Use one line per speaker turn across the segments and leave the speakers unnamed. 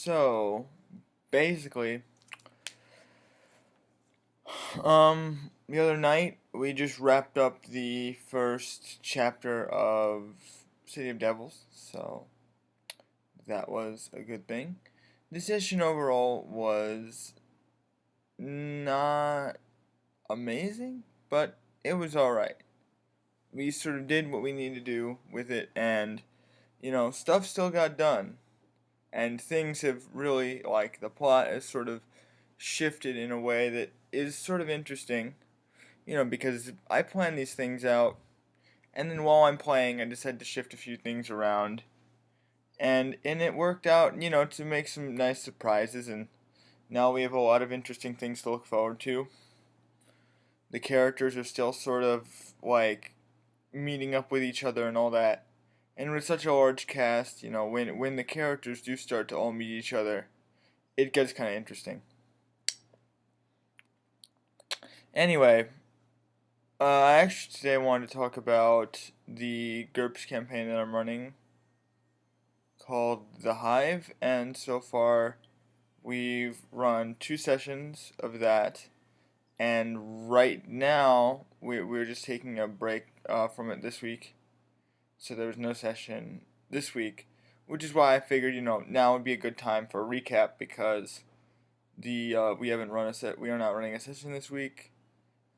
So, basically, the other night we just wrapped up the first chapter of City of Devils, so that was a good thing. The session overall was not amazing, but it was alright. We sort of did what we needed to do with it, and, stuff still got done. And things have really, like, the plot has sort of shifted in a way that is sort of interesting, because I plan these things out, and then while I'm playing, I decide to shift a few things around, and it worked out, to make some nice surprises, and now we have a lot of interesting things to look forward to. The characters are still sort of, like, meeting up with each other and all that. And with such a large cast, when the characters do start to all meet each other, it gets kind of interesting. Anyway, I actually today wanted to talk about the GURPS campaign that I'm running called the Hive, and so far we've run 2 sessions of that, and right now we're just taking a break from it this week, so there was no session this week, which is why I figured now would be a good time for a recap because we haven't run we are not running a session this week,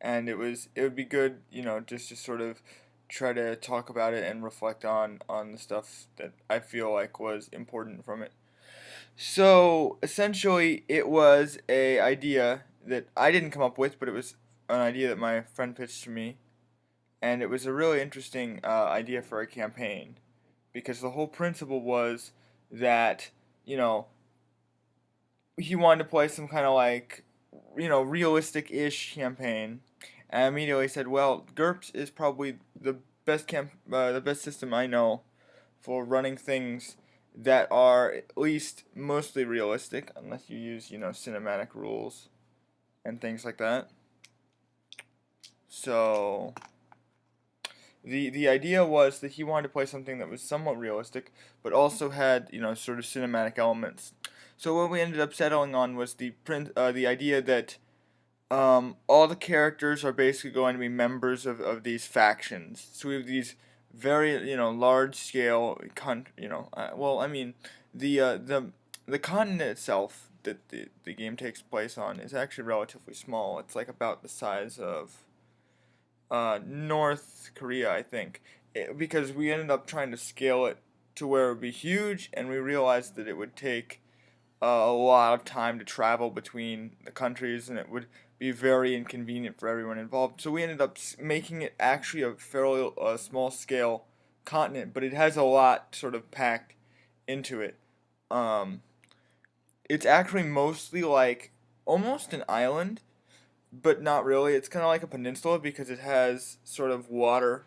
and it would be good, just to sort of try to talk about it and reflect on the stuff that I feel like was important from it. So essentially, it was a idea that I didn't come up with, but it was an idea that my friend pitched to me, and it was a really interesting idea for a campaign because the whole principle was that he wanted to play some kind of like realistic-ish campaign. And I immediately said, well, GURPS is probably the best system I know for running things that are at least mostly realistic, unless you use cinematic rules and things like that. So the idea was that he wanted to play something that was somewhat realistic, but also had sort of cinematic elements. So what we ended up settling on was the idea that all the characters are basically going to be members of these factions. So we have these very large scale well, I mean the continent itself that the game takes place on is actually relatively small. It's like about the size of North Korea, I think, because we ended up trying to scale it to where it would be huge, and we realized that it would take a lot of time to travel between the countries, and it would be very inconvenient for everyone involved. So we ended up making it actually a fairly small scale continent, but it has a lot sort of packed into it. Um, it's actually mostly like almost an island, but not really. It's kind of like a peninsula because it has sort of water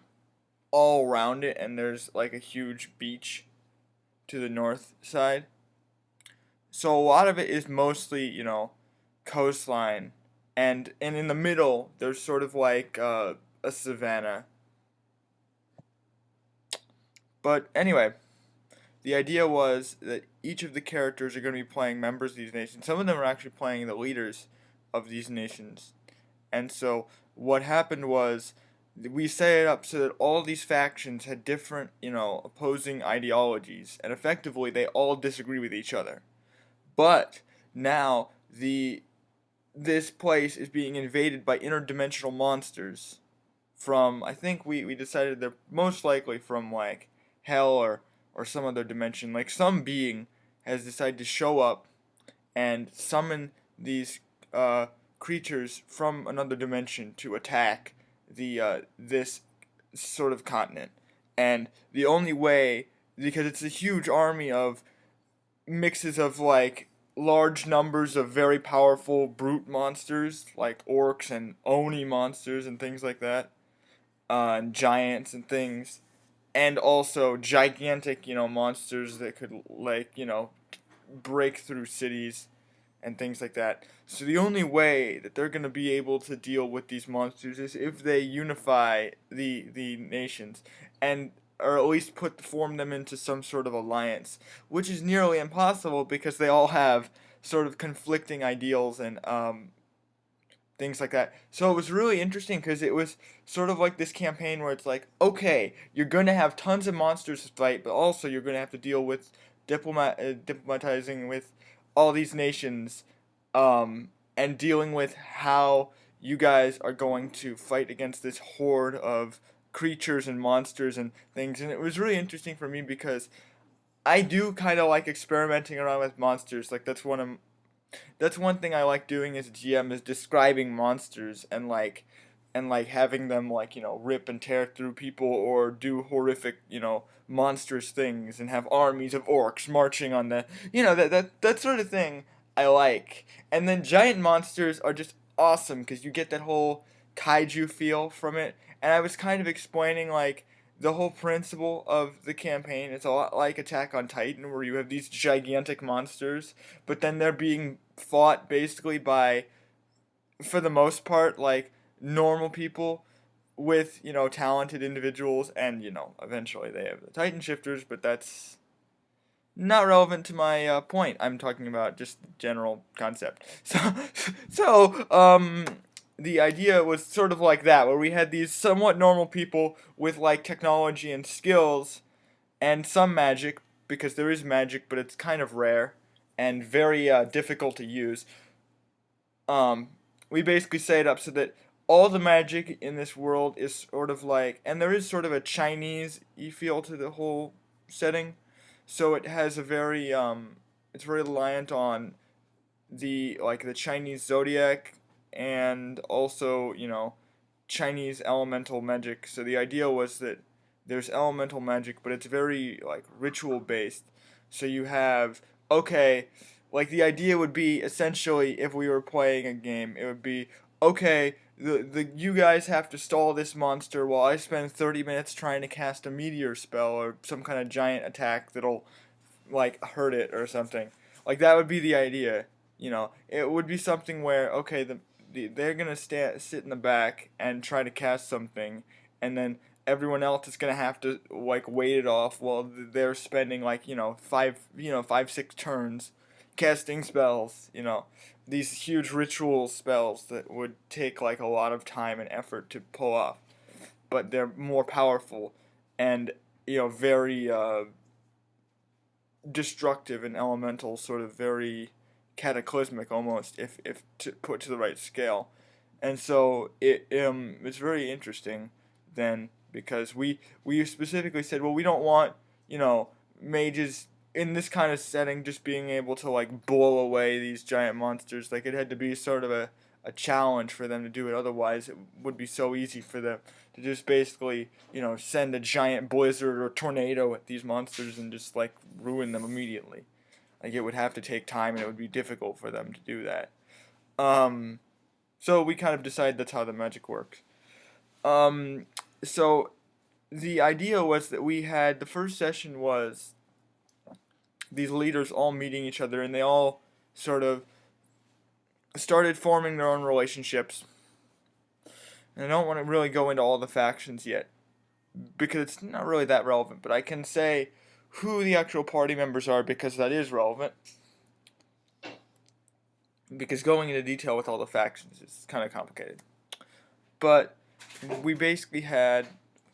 all around it, and there's like a huge beach to the north side. So a lot of it is mostly, coastline, and in the middle there's sort of like a savanna. But anyway, the idea was that each of the characters are going to be playing members of these nations. Some of them are actually playing the leaders of these nations. And so what happened was we set it up so that all these factions had different, opposing ideologies, and effectively they all disagree with each other. But now this place is being invaded by interdimensional monsters from, I think we decided they're most likely from like hell or some other dimension. Like some being has decided to show up and summon these creatures from another dimension to attack this sort of continent. And the only way, because it's a huge army of mixes of like large numbers of very powerful brute monsters like orcs and oni monsters and things like that, and giants and things, and also gigantic monsters that could like break through cities and things like that. So the only way that they're going to be able to deal with these monsters is if they unify the nations. And or at least form them into some sort of alliance, which is nearly impossible because they all have sort of conflicting ideals and things like that. So it was really interesting because it was sort of like this campaign where it's like, okay, you're going to have tons of monsters to fight, but also you're going to have to deal with diplomatizing with all these nations, and dealing with how you guys are going to fight against this horde of creatures and monsters and things. And it was really interesting for me because I do kind of like experimenting around with monsters. Like that's one thing I like doing as a GM is describing monsters and having them rip and tear through people or do horrific monstrous things and have armies of orcs marching on the that sort of thing I like. And then giant monsters are just awesome because you get that whole kaiju feel from it. And I was kind of explaining the whole principle of the campaign. It's a lot like Attack on Titan, where you have these gigantic monsters, but then they're being fought basically by, for the most part, like normal people with talented individuals, and eventually they have the Titan shifters, but that's not relevant to my point. I'm talking about just the general concept. So the idea was sort of like that, where we had these somewhat normal people with like technology and skills and some magic, because there is magic, but it's kind of rare and very difficult to use. Um, we basically set it up so that all the magic in this world is sort of like, and there is sort of a Chinese feel to the whole setting, so it has a very it's very reliant on the Chinese zodiac and also Chinese elemental magic. So the idea was that there's elemental magic, but it's very like ritual based. So you have, okay, like the idea would be essentially, if we were playing a game, it would be, okay, the you guys have to stall this monster while I spend 30 minutes trying to cast a meteor spell or some kind of giant attack that'll like hurt it or something. Like that would be the idea. It would be something where, okay, they're gonna sit in the back and try to cast something, and then everyone else is gonna have to like wait it off while they're spending like 5 6 turns casting spells. These huge ritual spells that would take like a lot of time and effort to pull off, but they're more powerful and very destructive and elemental, sort of very cataclysmic almost, if put to the right scale. And so it's very interesting then, because we specifically said, well, we don't want mages in this kind of setting just being able to like blow away these giant monsters. Like it had to be sort of a challenge for them to do it. Otherwise, it would be so easy for them to just basically, send a giant blizzard or tornado at these monsters and just like ruin them immediately. Like it would have to take time, and it would be difficult for them to do that. Um, so we kind of decided that's how the magic works. So the idea was that we had, the first session was these leaders all meeting each other, and they all sort of started forming their own relationships. And I don't want to really go into all the factions yet, because it's not really that relevant, but I can say who the actual party members are, because that is relevant. Because going into detail with all the factions is kind of complicated. But we basically had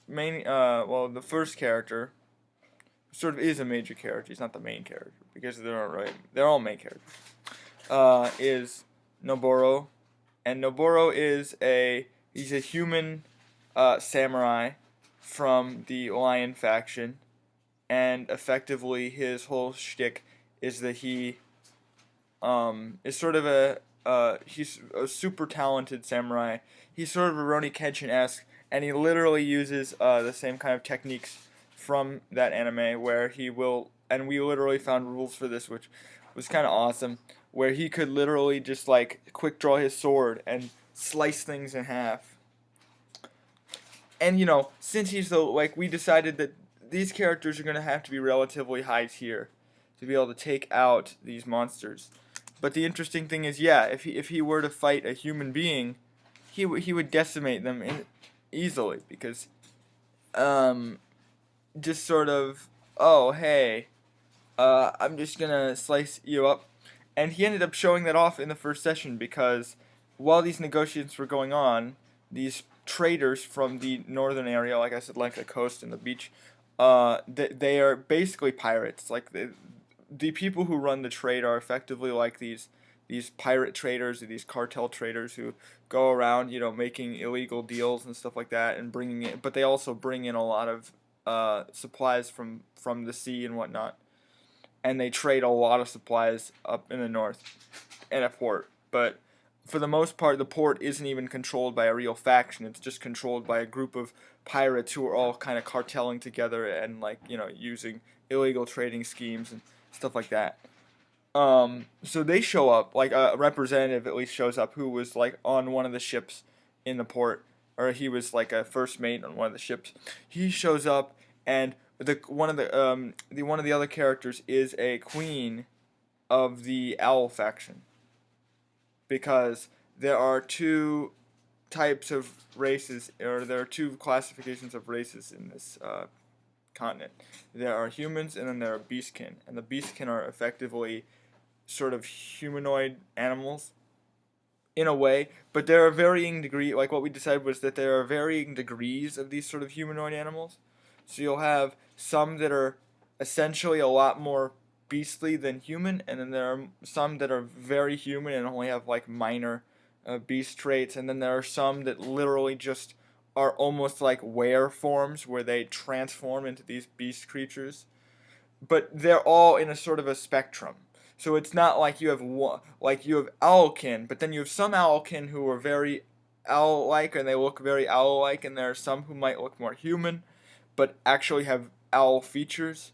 the first character sort of is a major character. He's not the main character because they're all main characters. Is Noboro, and Noboro he's a human samurai from the Lion faction, and effectively his whole shtick is that he is sort of he's a super talented samurai. He's sort of a Rurouni Kenshin-esque, and he literally uses the same kind of techniques from that anime, where he will, and we literally found rules for this, which was kind of awesome, where he could literally just like quick draw his sword and slice things in half. And since he's we decided that these characters are going to have to be relatively high tier to be able to take out these monsters. But the interesting thing is, yeah, if he were to fight a human being, he would decimate them easily, because just sort of, oh hey, I'm just gonna slice you up. And he ended up showing that off in the first session because while these negotiations were going on, these traders from the northern area, like I said, like the coast and the beach, they are basically pirates. Like the people who run the trade are effectively like these pirate traders or these cartel traders who go around, making illegal deals and stuff like that and bringing it. But they also bring in a lot of supplies from the sea and whatnot, and they trade a lot of supplies up in the north in a port. But for the most part, the port isn't even controlled by a real faction. It's just controlled by a group of pirates who are all kind of cartelling together and like using illegal trading schemes and stuff like that. So they show up, like a representative at least shows up who was like on one of the ships in the port, or he was like a first mate on one of the ships. He shows up, and one of the other characters is a queen of the owl faction, because there are two types of races, or there are two classifications of races in this continent. There are humans, and then there are beastkin, and the beastkin are effectively sort of humanoid animals in a way, but there are varying degree. Like what we decided was that there are varying degrees of these sort of humanoid animals. So you'll have some that are essentially a lot more beastly than human, and then there are some that are very human and only have like minor beast traits, and then there are some that literally just are almost like were forms where they transform into these beast creatures, but they're all in a sort of a spectrum. So it's not like you have one, like you have owlkin, but then you have some owlkin who are very owl-like and they look very owl-like, and there are some who might look more human, but actually have owl features,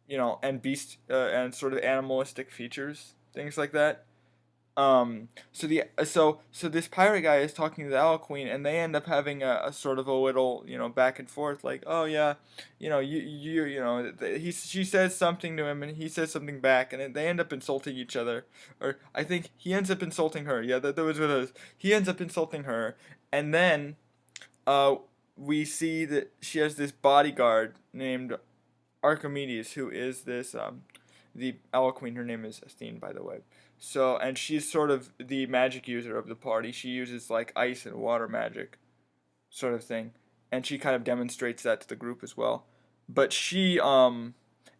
and beast and sort of animalistic features, things like that. So this pirate guy is talking to the Owl Queen, and they end up having a sort of a little, back and forth, like, oh yeah, she says something to him, and he says something back, and they end up insulting each other, or I think he ends up insulting her. Yeah, that was what it was. He ends up insulting her, and then, uh, we see that she has this bodyguard named Archimedes, who is this the Owl Queen. Her name is Athene, by the way. So, and she's sort of the magic user of the party. She uses like ice and water magic, sort of thing, and she kind of demonstrates that to the group as well. But and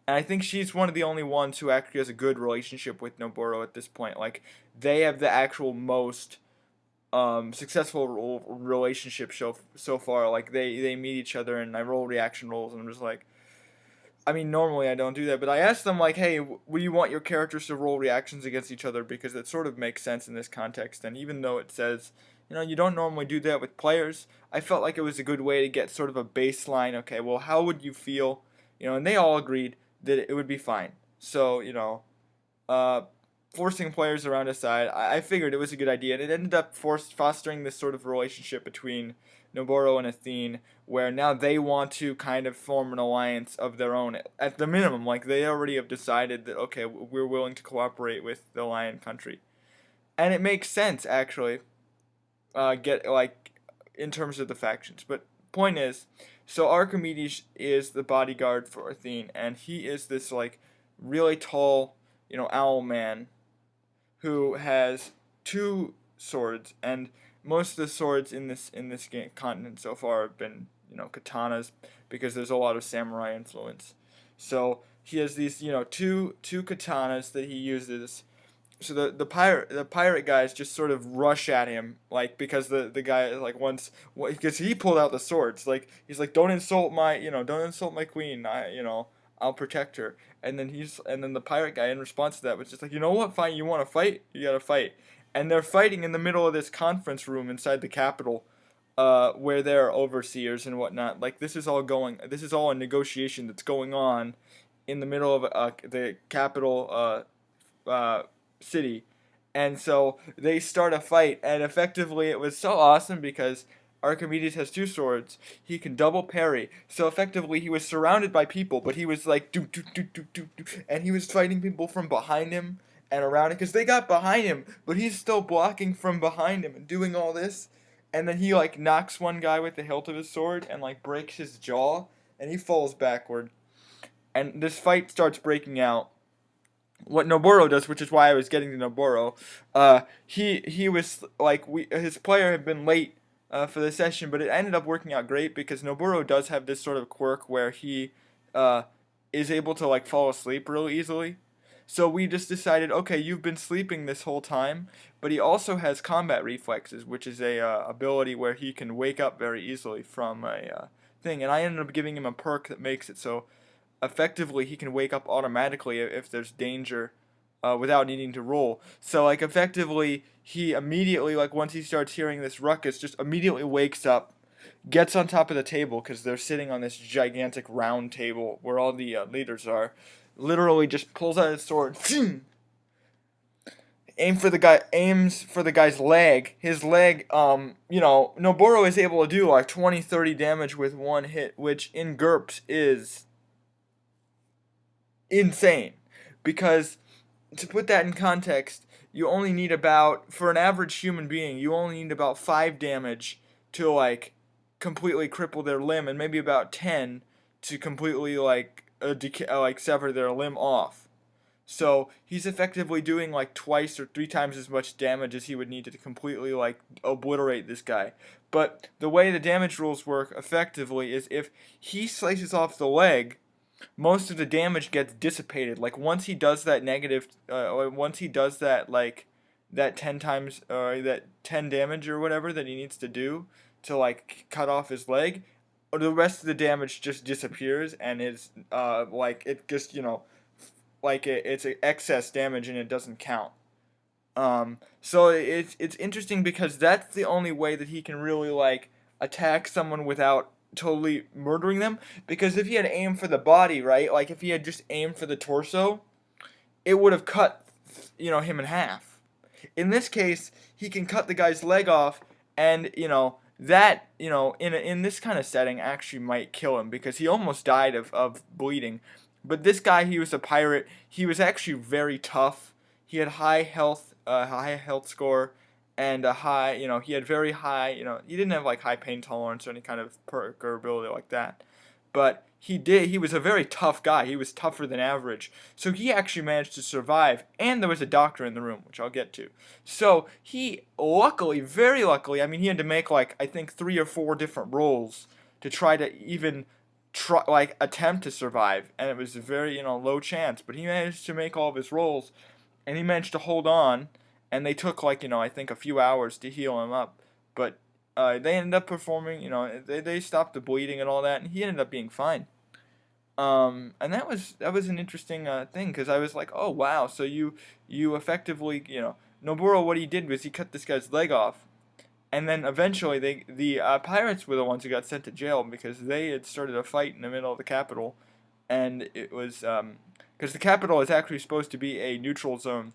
I think she's one of the only ones who actually has a good relationship with Noboro at this point. Like, they have the actual most successful relationship show so far. Like, they meet each other, and I roll reaction rolls, and I'm just like, I mean, normally I don't do that, but I asked them, like, hey, would you want your characters to roll reactions against each other? Because it sort of makes sense in this context. And even though it says, you don't normally do that with players, I felt like it was a good way to get sort of a baseline. Okay, well, how would you feel? And they all agreed that it would be fine. So, uh, forcing players around aside, I figured it was a good idea, and it ended up fostering this sort of relationship between Noboro and Athene, where now they want to kind of form an alliance of their own at the minimum. Like, they already have decided that, okay, we're willing to cooperate with the Lion Country, and it makes sense actually. Get like in terms of the factions, but point is, so Archimedes is the bodyguard for Athene, and he is this like really tall, owl man who has two swords, and most of the swords in this continent so far have been katanas, because there's a lot of samurai influence. So he has these two katanas that he uses. So the pirate guys just sort of rush at him, like, because the guy like once, because he pulled out the swords, like he's like, don't insult my queen, I'll protect her. And then the pirate guy in response to that was just like, you know what, fine, you want to fight, you gotta fight. And they're fighting in the middle of this conference room inside the capital, where there are overseers and whatnot. Like, this is all a negotiation that's going on in the middle of the capital city. And so they start a fight, and effectively it was so awesome because Archimedes has two swords. He can double parry. So effectively he was surrounded by people, but he was like do do do do do do, and he was fighting people from behind him and around him, because they got behind him, but he's still blocking from behind him and doing all this. And then he like knocks one guy with the hilt of his sword and like breaks his jaw, and he falls backward. And this fight starts breaking out. What Noboro does, which is why I was getting to Noboro, he was like his player had been late for the session, but it ended up working out great because Noboro does have this sort of quirk where he uh, is able to like fall asleep real easily. So we just decided, okay, you've been sleeping this whole time, but he also has combat reflexes, which is a ability where he can wake up very easily from a thing. And I ended up giving him a perk that makes it so effectively he can wake up automatically if there's danger without needing to roll. So like effectively he immediately like once he starts hearing this ruckus just immediately wakes up, gets on top of the table because they're sitting on this gigantic round table where all the leaders are. Literally just pulls out his sword, aims for the guy's leg. His leg, Noboro is able to do like 20, 30 damage with one hit, which in GURPS is insane. Because to put that in context, you only need about, for an average human being, you only need about 5 damage to like completely cripple their limb, and maybe about 10 to completely like sever their limb off. So he's effectively doing like twice or 3 times as much damage as he would need to completely like obliterate this guy. But the way the damage rules work effectively is if he slices off the leg, most of the damage gets dissipated. Like once he does that once he does that like that 10 times that 10 damage or whatever that he needs to do to like cut off his leg, the rest of the damage just disappears and is like it just like it's excess damage and it doesn't count. So it's interesting because that's the only way that he can really like attack someone without totally murdering them. Because if he had aimed for the body, right, like if he had just aimed for the torso, it would have cut him in half. In this case, he can cut the guy's leg off, and that in this kind of setting actually might kill him because he almost died of bleeding. But this guy, he was a pirate. He was actually very tough. He had high health score, and a high, he had very high, he didn't have like high pain tolerance or any kind of perk or ability like that. But he was a very tough guy. He was tougher than average. So he actually managed to survive, and there was a doctor in the room, which I'll get to. So he luckily, very luckily, I mean, he had to make like I think 3 or 4 different rolls to try to even attempt to survive, and it was a very low chance, but he managed to make all of his rolls, and he managed to hold on, and they took like I think a few hours to heal him up, but they ended up performing, they stopped the bleeding and all that, and he ended up being fine. And that was an interesting thing because I was like, oh wow, so you effectively, Noburo, what he did was he cut this guy's leg off, and then eventually the pirates were the ones who got sent to jail because they had started a fight in the middle of the capital, and it was because the capital is actually supposed to be a neutral zone,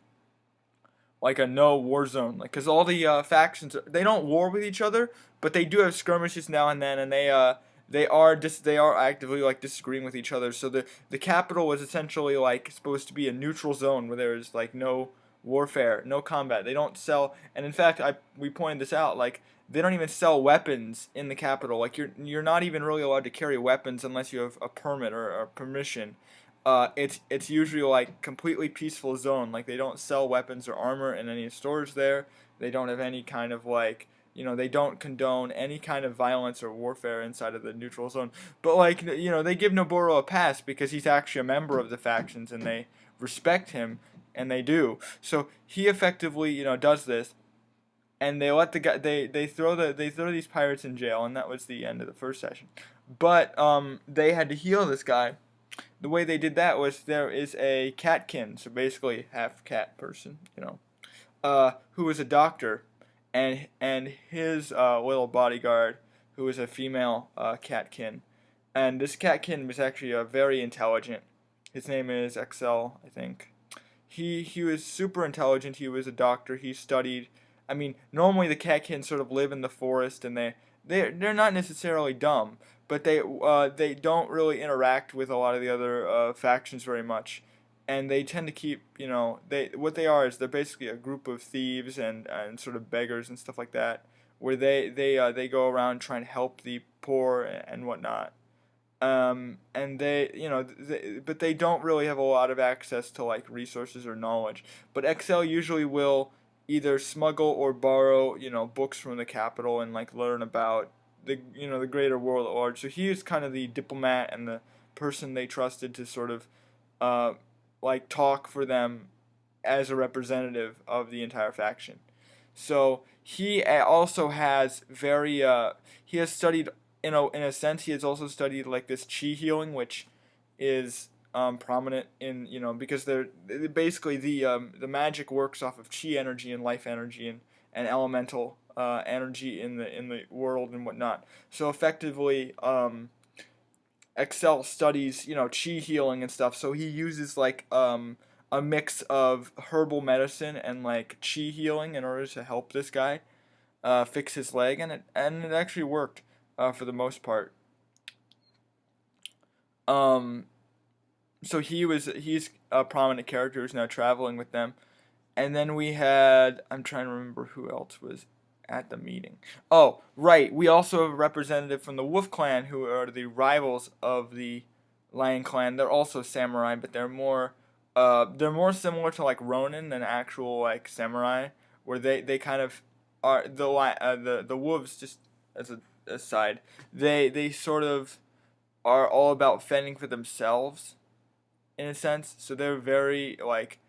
like a no war zone, like because all the factions they don't war with each other, but they do have skirmishes now and then, and they are actively like disagreeing with each other. So the capital was essentially like supposed to be a neutral zone where there's like no warfare, no combat. They don't sell, and in fact, we pointed this out. Like they don't even sell weapons in the capital. Like you're not even really allowed to carry weapons unless you have a permit or a permission. It's usually like completely peaceful zone. Like they don't sell weapons or armor in any stores there. They don't have any kind of like they don't condone any kind of violence or warfare inside of the neutral zone. But like they give Noboro a pass because he's actually a member of the factions and they respect him, and they do. So he effectively does this, and they let the guy they throw these pirates in jail, and that was the end of the first session. But they had to heal this guy. The way they did that was there is a catkin, so basically half cat person, who was a doctor, and his little bodyguard, who was a female catkin, and this catkin was actually very intelligent. His name is Excel, I think. He was super intelligent. He was a doctor. He studied. I mean, normally the catkins sort of live in the forest, and they're not necessarily dumb, but they don't really interact with a lot of the other factions very much, and they tend to keep what they are is they're basically a group of thieves and sort of beggars and stuff like that, where they go around trying to help the poor and whatnot. And but they don't really have a lot of access to like resources or knowledge. But XL usually will either smuggle or borrow, books from the capital and like learn about the greater world at large. So he is kind of the diplomat and the person they trusted to sort of uh, like talk for them as a representative of the entire faction. So he also has he has studied in a sense he has also studied like this chi healing, which is prominent in because basically the magic works off of chi energy and life energy and elemental energy in the world and whatnot. So effectively, Excel studies chi healing and stuff. So he uses like a mix of herbal medicine and like chi healing in order to help this guy fix his leg, and it actually worked for the most part. Um, so he's a prominent character who's now traveling with them, and then we had I'm trying to remember who else was at the meeting. Oh, right, we also have a representative from the Wolf Clan who are the rivals of the Lion Clan. They're also samurai, but they're more similar to like Ronin than actual like samurai, where they kind of are the wolves. Just as a aside, they sort of are all about fending for themselves in a sense. So they're very like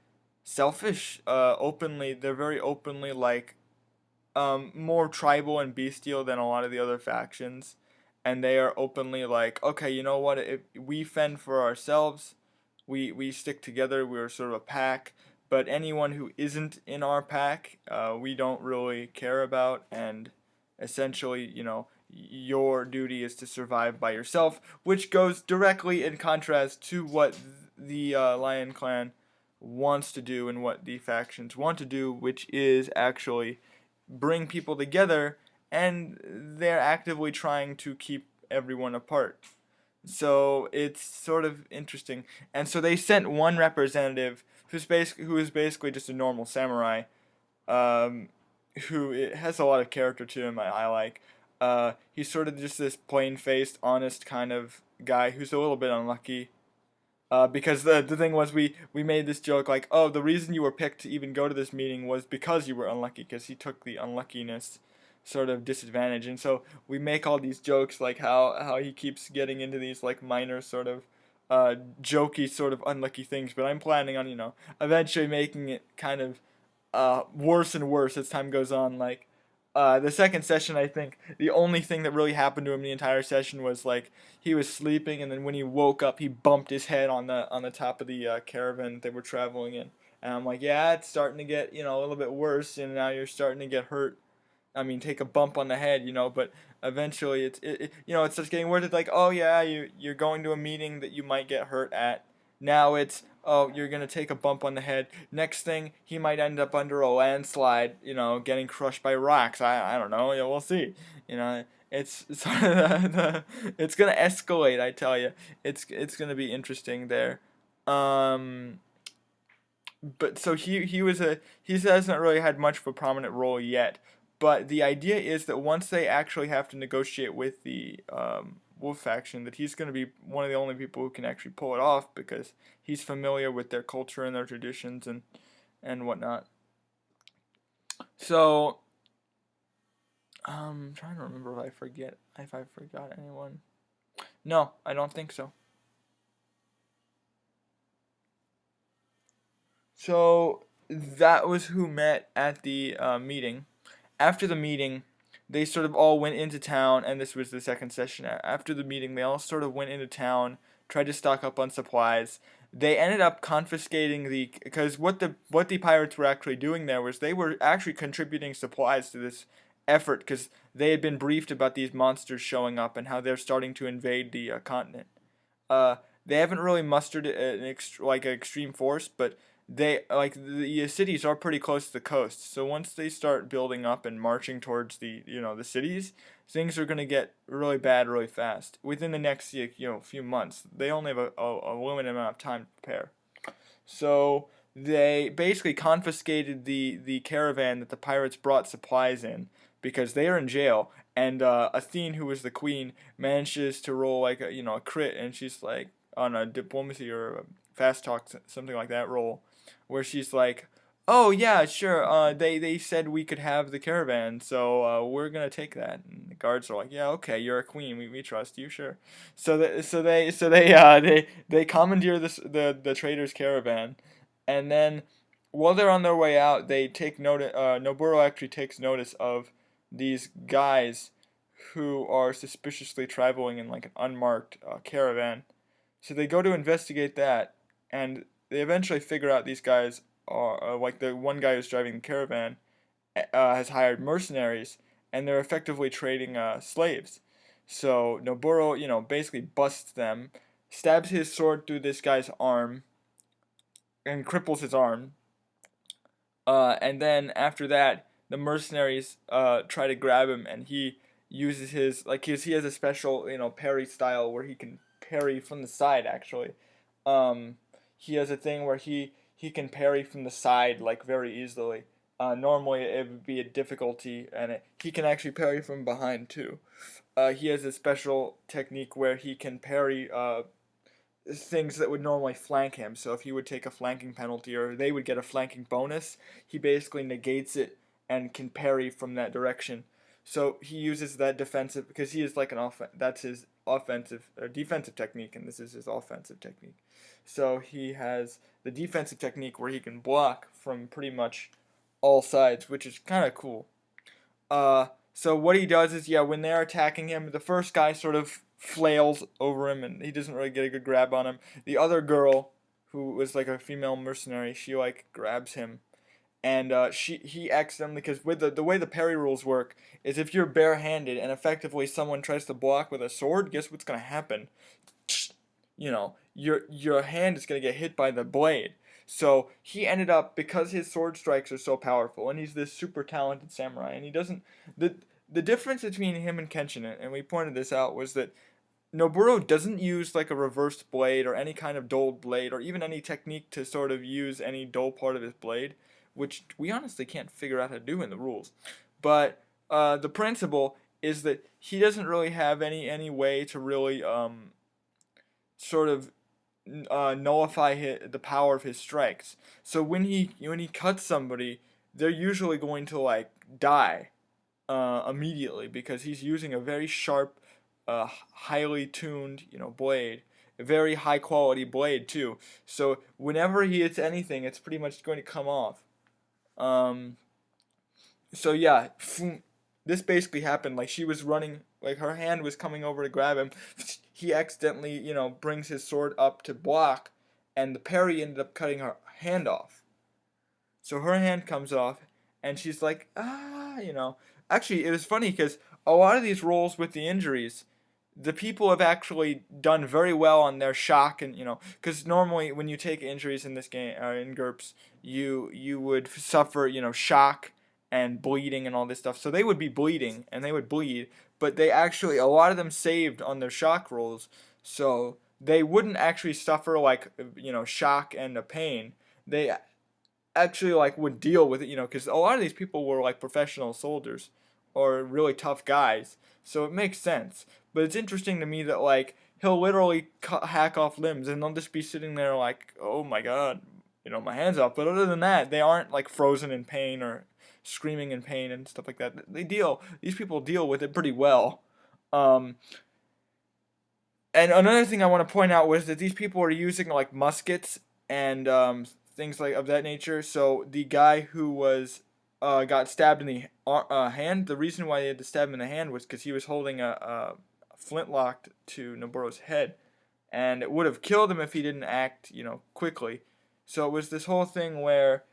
selfish. They're very openly like more tribal and bestial than a lot of the other factions, and they are openly like, okay, you know what? If we fend for ourselves, we stick together. We're sort of a pack. But anyone who isn't in our pack, we don't really care about, and essentially, your duty is to survive by yourself, which goes directly in contrast to what the Lion Clan wants to do and what the factions want to do, which is actually bring people together, and they're actively trying to keep everyone apart. So it's sort of interesting. And so they sent one representative who is basically just a normal samurai, um, who it has a lot of character to him. I like. He's sort of just this plain-faced, honest kind of guy who's a little bit unlucky. Because the thing was we made this joke like, oh, the reason you were picked to even go to this meeting was because you were unlucky, because he took the unluckiness sort of disadvantage. And so we make all these jokes like how he keeps getting into these like minor sort of jokey sort of unlucky things, but I'm planning on eventually making it kind of worse and worse as time goes on. Like the second session, I think the only thing that really happened to him the entire session was like he was sleeping, and then when he woke up, he bumped his head on the top of the caravan they were traveling in. And I'm like, yeah, it's starting to get a little bit worse, and now you're starting to get hurt. I mean, take a bump on the head, but eventually it's just getting worse. It's like, oh yeah, you're going to a meeting that you might get hurt at. Now it's, oh, you're gonna take a bump on the head. Next thing, he might end up under a landslide, getting crushed by rocks. I don't know. Yeah, we'll see. You know, it's sort of it's gonna escalate. I tell you, it's gonna be interesting there. Um, but so he hasn't really had much of a prominent role yet. But the idea is that once they actually have to negotiate with the Wolf faction, that he's going to be one of the only people who can actually pull it off because he's familiar with their culture and their traditions and whatnot. So I'm trying to remember if I forgot anyone. No, I don't think so. So that was who met at the meeting. After the meeting, they sort of all went into town, and this was the second session. After the meeting, they all sort of went into town, tried to stock up on supplies. They ended up confiscating because what the pirates were actually doing there was they were actually contributing supplies to this effort because they had been briefed about these monsters showing up and how they're starting to invade the continent. They haven't really mustered like an extreme force, but they like the cities are pretty close to the coast. So once they start building up and marching towards the cities, things are gonna get really bad really fast. Within the next few months, they only have a limited amount of time to prepare. So they basically confiscated the caravan that the pirates brought supplies in because they are in jail, and Athene, who was the queen, manages to roll like a crit, and she's like on a diplomacy or a fast talk, something like that roll, where she's like, "Oh yeah, sure. They said we could have the caravan, so we're gonna take that." And the guards are like, "Yeah, okay, you're a queen. We trust you, sure." So they commandeer the trader's caravan, and then while they're on their way out, they take notice. Noburo actually takes notice of these guys who are suspiciously traveling in like an unmarked caravan. So they go to investigate that, and they eventually figure out these guys are like the one guy who's driving the caravan has hired mercenaries, and they're effectively trading slaves. So Noburo, basically busts them, stabs his sword through this guy's arm, and cripples his arm. And then after that, the mercenaries try to grab him, and he uses his he has a special parry style where he can parry from the side. Actually, he has a thing where he can parry from the side like very easily. Normally it would be a difficulty, and he can actually parry from behind too. He has a special technique where he can parry things that would normally flank him. So if he would take a flanking penalty or they would get a flanking bonus, he basically negates it and can parry from that direction. So he uses that defensive because he is like that's his offensive or defensive technique, and this is his offensive technique. So he has the defensive technique where he can block from pretty much all sides, which is kind of cool. So what he does is, yeah, when they're attacking him, the first guy sort of flails over him, and he doesn't really get a good grab on him. The other girl, who was like a female mercenary, she like grabs him, and he accidentally, because with the way the parry rules work is if you're barehanded and effectively someone tries to block with a sword, guess what's gonna happen? Your hand is gonna get hit by the blade. So he ended up, because his sword strikes are so powerful, and he's this super talented samurai, and he doesn't the difference between him and Kenshin, and we pointed this out, was that Noburo doesn't use like a reversed blade or any kind of dulled blade or even any technique to sort of use any dull part of his blade, which we honestly can't figure out how to do in the rules. But the principle is that he doesn't really have any way to really sort of nullify the power of his strikes. So when he cuts somebody, they're usually going to like die immediately because he's using a very sharp, highly tuned, blade, a very high quality blade too. So whenever he hits anything, it's pretty much going to come off. Um, so yeah, this basically happened. Like she was running, like her hand was coming over to grab him. He accidentally, brings his sword up to block, and the parry ended up cutting her hand off. So her hand comes off, and she's like, ah. Actually, it was funny because a lot of these rolls with the injuries, the people have actually done very well on their shock, and because normally when you take injuries in this game, in GURPS, you would suffer, shock and bleeding and all this stuff. So they would be bleeding and they would bleed, but they actually, a lot of them saved on their shock rolls, so they wouldn't actually suffer like shock and a pain. They actually like would deal with it, because a lot of these people were like professional soldiers or really tough guys, so it makes sense. But it's interesting to me that like he'll literally hack off limbs, and they'll just be sitting there like, oh my god, my hands off. But other than that, they aren't like frozen in pain or screaming in pain and stuff like that. These people deal with it pretty well. Um, and another thing I want to point out was that these people are using like muskets and things like of that nature. So the guy who was got stabbed in the hand. The reason why they had to stab him in the hand was because he was holding a flintlock to Noburo's head, and it would have killed him if he didn't act, quickly. So it was this whole thing where,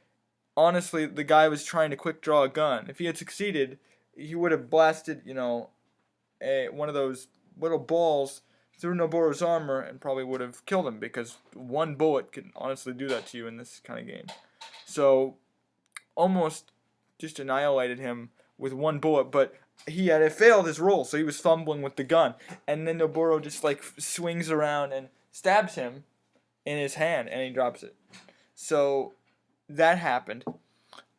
honestly, the guy was trying to quick draw a gun. If he had succeeded, he would have blasted, one of those little balls through Noburo's armor and probably would have killed him, because one bullet can honestly do that to you in this kind of game. So almost just annihilated him with one bullet, but he had failed his roll, so he was fumbling with the gun, and then Noburo just like swings around and stabs him in his hand, and he drops it. So that happened.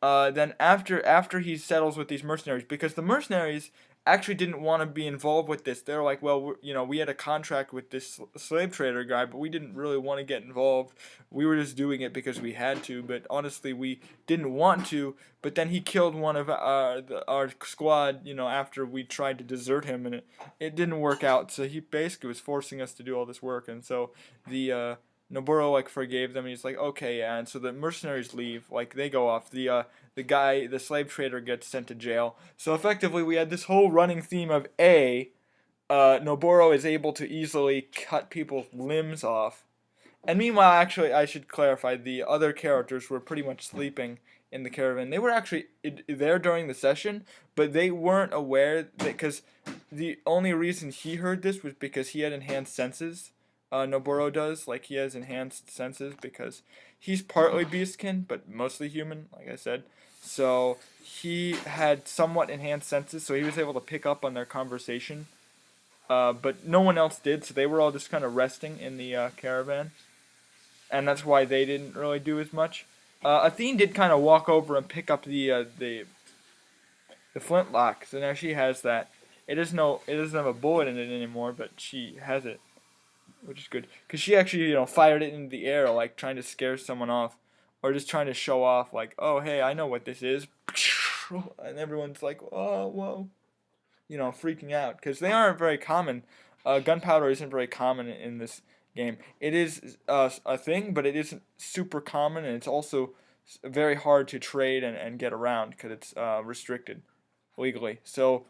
Then after he settles with these mercenaries, because the mercenaries actually didn't want to be involved with this. They're like, well, we had a contract with this slave trader guy, but we didn't really want to get involved. We were just doing it because we had to, but honestly, we didn't want to. But then he killed one of our squad, after we tried to desert him, and it didn't work out. So he basically was forcing us to do all this work, and so the Noburo like forgave them, and he's like, okay, yeah. And so the mercenaries leave, like they go off. The slave trader gets sent to jail. So effectively, we had this whole running theme of Noburo is able to easily cut people's limbs off. And meanwhile, actually, I should clarify, the other characters were pretty much sleeping in the caravan. They were actually there during the session, but they weren't aware because the only reason he heard this was because he had enhanced senses. Noburo does, like he has enhanced senses because he's partly beastkin, but mostly human, like I said. So he had somewhat enhanced senses, so he was able to pick up on their conversation. But no one else did, so they were all just kind of resting in the caravan, and that's why they didn't really do as much. Athene did kind of walk over and pick up the flintlock, so now she has that. It doesn't have a bullet in it anymore, but she has it, which is good because she actually fired it into the air like trying to scare someone off, or just trying to show off like, oh hey, I know what this is, and everyone's like, oh whoa, freaking out because they aren't very common. Gunpowder isn't very common in this game. It is a thing, but it isn't super common, and it's also very hard to trade and get around because it's restricted legally. So,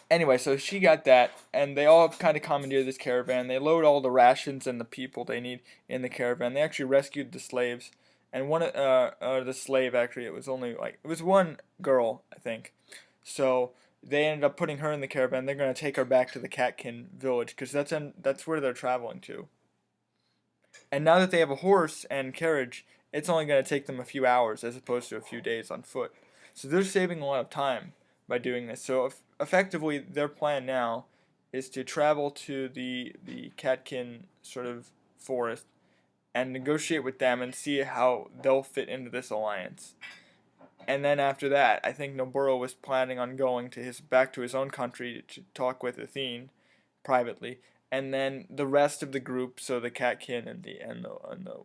anyway, so she got that, and they all kind of commandeer this caravan. They load all the rations and the people they need in the caravan. They actually rescued the slaves, and one the slave actually, it was one girl, I think. So they ended up putting her in the caravan. They're gonna take her back to the Catkin village because that's where they're traveling to. And now that they have a horse and carriage, it's only gonna take them a few hours as opposed to a few days on foot. So they're saving a lot of time by doing this. So effectively, their plan now is to travel to the Catkin sort of forest and negotiate with them and see how they'll fit into this alliance. And then after that, I think Noburo was planning on going back to his own country to talk with Athene privately, and then the rest of the group, so the Catkin and the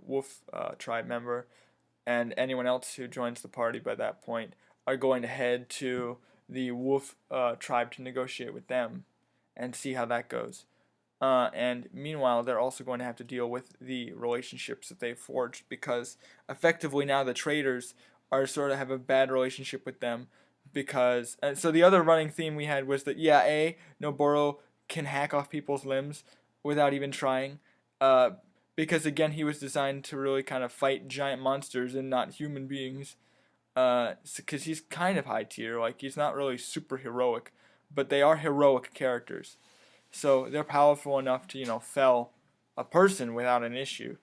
Wolf tribe member, and anyone else who joins the party by that point, are going to head to the Wolf tribe to negotiate with them and see how that goes. And meanwhile, they're also going to have to deal with the relationships that they forged because effectively now the traders are sort of have a bad relationship with them because so the other running theme we had was that Noburo can hack off people's limbs without even trying, because again he was designed to really kind of fight giant monsters and not human beings, because he's kind of high tier, like he's not really super heroic, but they are heroic characters, so they're powerful enough to fell a person without an issue.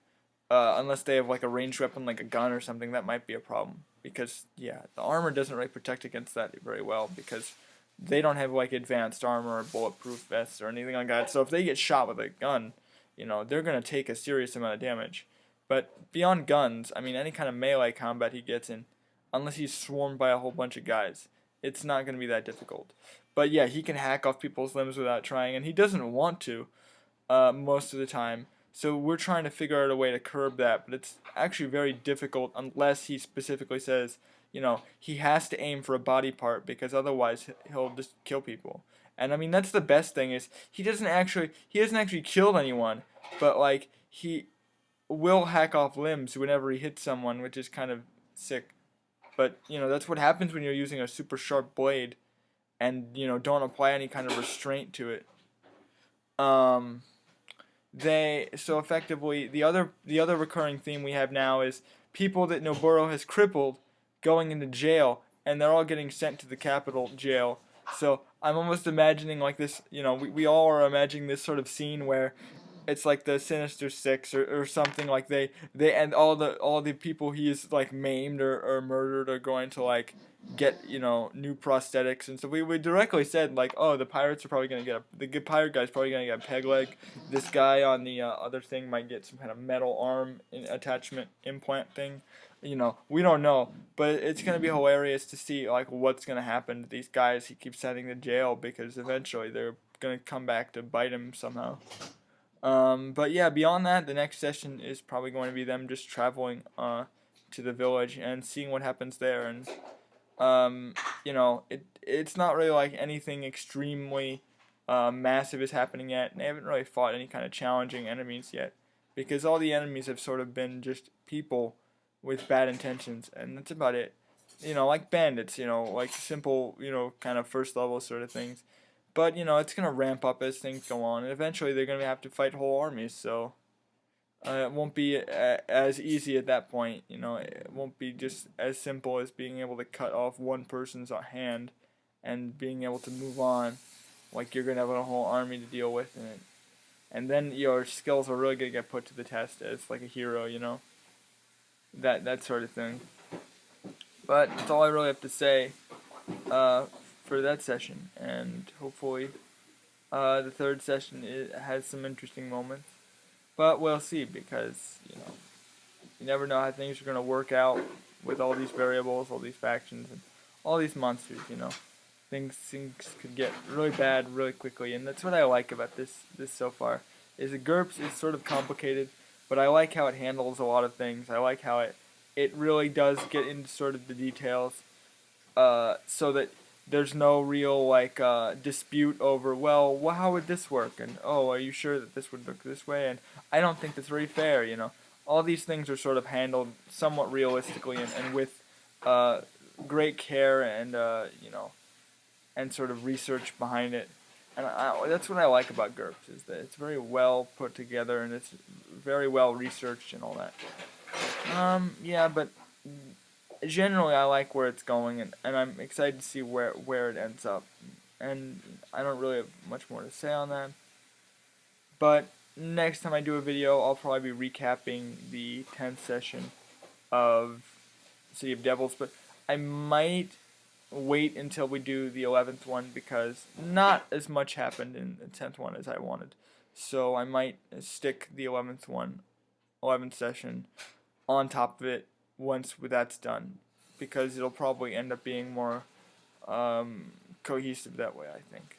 Unless they have like a ranged weapon like a gun or something, that might be a problem. Because, the armor doesn't really protect against that very well because they don't have like advanced armor or bulletproof vests or anything like that. So if they get shot with a gun, they're going to take a serious amount of damage. But beyond guns, I mean, any kind of melee combat he gets in, unless he's swarmed by a whole bunch of guys, it's not going to be that difficult. But yeah, he can hack off people's limbs without trying, and he doesn't want to most of the time. So we're trying to figure out a way to curb that, but it's actually very difficult unless he specifically says, he has to aim for a body part because otherwise he'll just kill people. And I mean that's the best thing is he hasn't actually killed anyone, but like he will hack off limbs whenever he hits someone, which is kind of sick. But that's what happens when you're using a super sharp blade and don't apply any kind of restraint to it. So effectively the other recurring theme we have now is people that Noburo has crippled going into jail, and they're all getting sent to the capital jail. So I'm almost imagining like this, we all are imagining this sort of scene where it's like the Sinister Six or something. Like they and all the people he's like maimed or murdered are going to like get new prosthetics. And so we directly said like, oh, the pirates are probably gonna get the good pirate guy's probably gonna get a peg leg. This guy on the other thing might get some kind of metal arm attachment implant thing. We don't know, but it's gonna be hilarious to see like what's gonna happen to these guys he keeps sending to jail, because eventually they're gonna come back to bite him somehow. But yeah, beyond that, the next session is probably going to be them just traveling to the village and seeing what happens there. And it's not really like anything extremely massive is happening yet. And they haven't really fought any kind of challenging enemies yet, because all the enemies have sort of been just people with bad intentions, and that's about it. Like bandits, like simple, kind of first level sort of things. But it's gonna ramp up as things go on, and eventually they're gonna have to fight whole armies. So it won't be as easy at that point. It won't be just as simple as being able to cut off one person's hand and being able to move on. Like you're gonna have a whole army to deal with, and then your skills are really gonna get put to the test as like a hero. That sort of thing. But that's all I really have to say for that session, and hopefully the third session has some interesting moments. But we'll see, because you never know how things are going to work out with all these variables, all these factions, and all these monsters. Things could get really bad really quickly, and that's what I like about this so far. Is that GURPS is sort of complicated, but I like how it handles a lot of things. I like how it really does get into sort of the details, so that there's no real like dispute over, well, how would this work, and oh, are you sure that this would look this way, and I don't think that's very fair. All these things are sort of handled somewhat realistically, and with great care, and sort of research behind it. And that's what I like about GURPS, is that it's very well put together, and it's very well researched and all that. Yeah, but generally I like where it's going, and I'm excited to see where it ends up. And I don't really have much more to say on that. But next time I do a video, I'll probably be recapping the 10th session of City of Devils, but I might wait until we do the 11th one, because not as much happened in the 10th one as I wanted. So I might stick the 11th session on top of it once that's done, because it'll probably end up being more cohesive that way, I think.